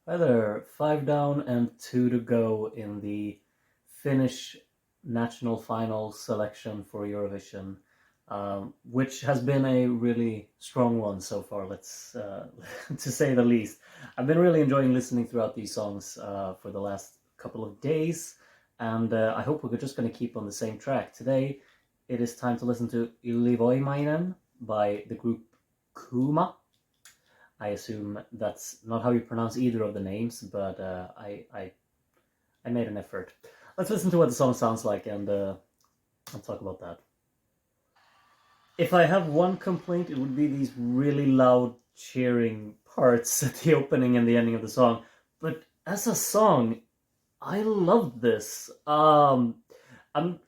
Hi there, five down and two to go in the Finnish national final selection for Eurovision, which has been a really strong one so far, let's to say the least. I've been really enjoying listening throughout these songs for the last couple of days, and I hope we're just going to keep on the same track. Today, it is time to listen to Ylivoimainen by the group Kuumaa. I assume that's not how you pronounce either of the names, but I made an effort. Let's listen to what the song sounds like, and I'll talk about that. If I have one complaint, it would be these really loud cheering parts at the opening and the ending of the song. But as a song, I loved this. I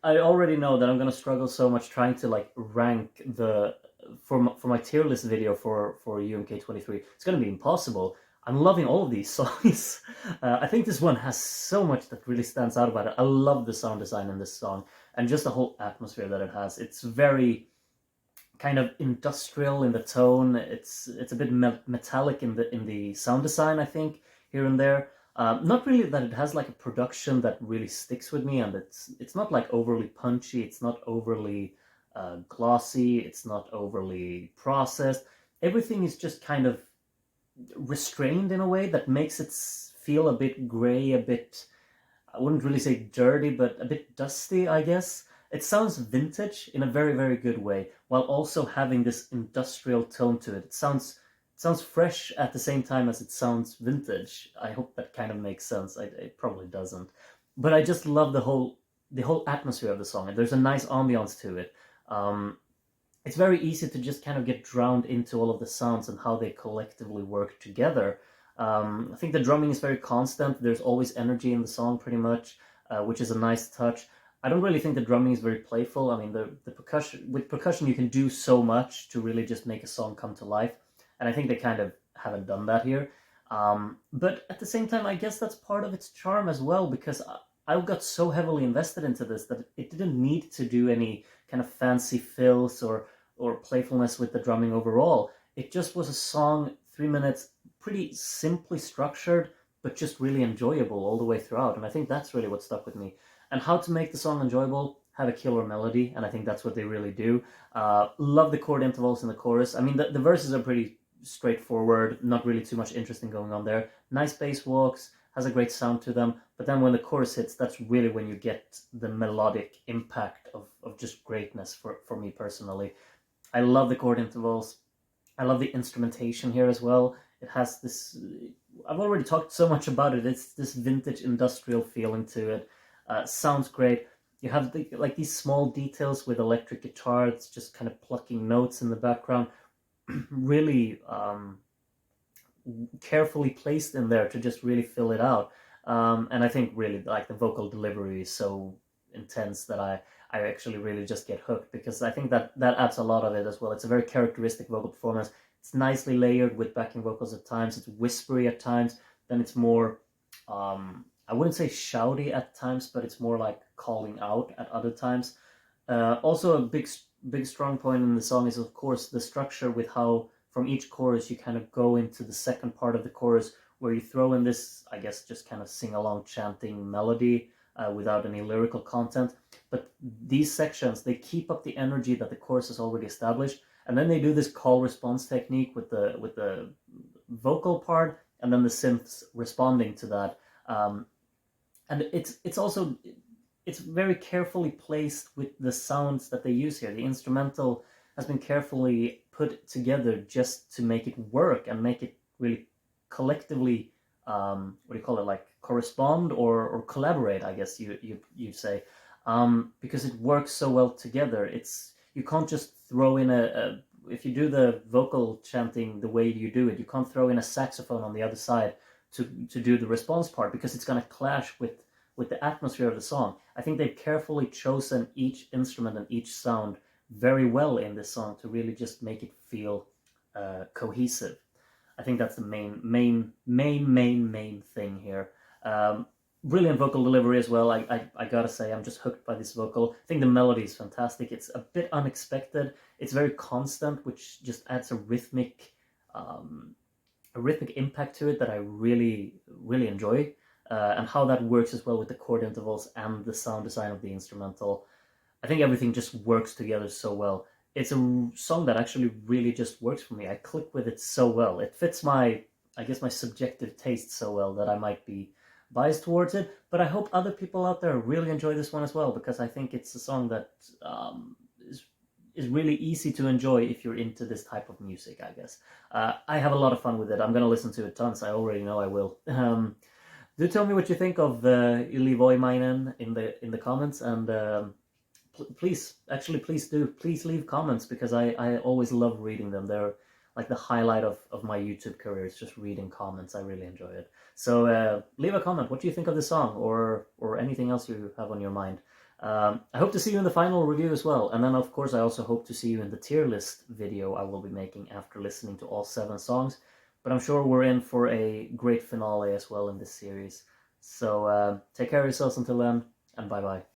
already know that I'm gonna struggle so much trying to like rank the for my tier list video for UMK23. It's gonna be impossible. I'm loving all of these songs. I think this one has so much that really stands out about it. I love the sound design in this song and just the whole atmosphere that it has. It's very kind of industrial in the tone. It's a bit metallic in the sound design, I think, here and there. Not really that it has like a production that really sticks with me, and it's not like overly punchy. It's not overly glossy. It's not overly processed. Everything is just kind of restrained in a way that makes it feel a bit gray, a bit, I wouldn't really say dirty, but a bit dusty, I guess. It sounds vintage in a very, very good way, while also having this industrial tone to it. It sounds fresh at the same time as it sounds vintage. I hope that kind of makes sense. It probably doesn't, but I just love the whole atmosphere of the song, and there's a nice ambiance to it. Um, it's very easy to just kind of get drowned into all of the sounds and how they collectively work together. I think the drumming is very constant. There's always energy in the song, pretty much, which is a nice touch. I don't really think the drumming is very playful. I mean, the percussion with percussion you can do so much to really just make a song come to life, and I think they kind of haven't done that here. But at the same time, I guess that's part of its charm as well, because I got so heavily invested into this that it didn't need to do any kind of fancy fills or playfulness with the drumming overall. It just was a song, 3 minutes, pretty simply structured, but just really enjoyable all the way throughout. And I think that's really what stuck with me. And how to make the song enjoyable? Have a killer melody, and I think that's what they really do. Love the chord intervals in the chorus. I mean, the verses are pretty straightforward, not really too much interesting going on there. Nice bass walks, has a great sound to them, but then when the chorus hits, that's really when you get the melodic impact of just greatness for me personally. I love the chord intervals. I love the instrumentation here as well. It has this. I've already talked so much about it. It's this vintage industrial feeling to it. Sounds great. You have like these small details with electric guitars, just kind of plucking notes in the background. Really carefully placed in there to just really fill it out. And I think really like the vocal delivery is so intense that I actually really just get hooked, because I think that adds a lot of it as well. It's a very characteristic vocal performance. It's nicely layered with backing vocals at times. It's whispery at times. Then it's more, I wouldn't say shouty at times, but it's more like calling out at other times. Also, a big strong point in the song is, of course, the structure with how from each chorus you kind of go into the second part of the chorus where you throw in this, I guess, just kind of sing along chanting melody without any lyrical content. But these sections, they keep up the energy that the chorus has already established, and then they do this call response technique with the vocal part and then the synths responding to that. And it's also it's very carefully placed with the sounds that they use here. The instrumental has been carefully put together just to make it work and make it really collectively, what do you call it, like correspond or collaborate, I guess you say, because it works so well together. It's you can't just throw in a if you do the vocal chanting the way you do it, you can't throw in a saxophone on the other side to do the response part, because it's going to clash with the atmosphere of the song. I think they've carefully chosen each instrument and each sound very well in this song to really just make it feel cohesive. I think that's the main thing here. Brilliant vocal delivery as well. I gotta say, I'm just hooked by this vocal. I think the melody is fantastic. It's a bit unexpected. It's very constant, which just adds um, a rhythmic impact to it that I really really enjoy, and how that works as well with the chord intervals and the sound design of the instrumental. I think everything just works together so well. It's a song that actually really just works for me. I click with it so well. It fits my, I guess, my subjective taste so well that I might be biased towards it. But I hope other people out there really enjoy this one as well, because I think it's a song that is is really easy to enjoy if you're into this type of music, I guess. I have a lot of fun with it. I'm gonna listen to it tons. I already know I will. Do tell me what you think of the Ylivoimainen in the comments, and please, actually, please leave comments, because I always love reading them. They're like the highlight of my YouTube career. It's just reading comments. I really enjoy it. So leave a comment. What do you think of the song, or anything else you have on your mind? I hope to see you in the final review as well. And then, of course, I also hope to see you in the tier list video I will be making after listening to all 7 songs. But I'm sure we're in for a great finale as well in this series. So take care of yourselves until then, and bye bye.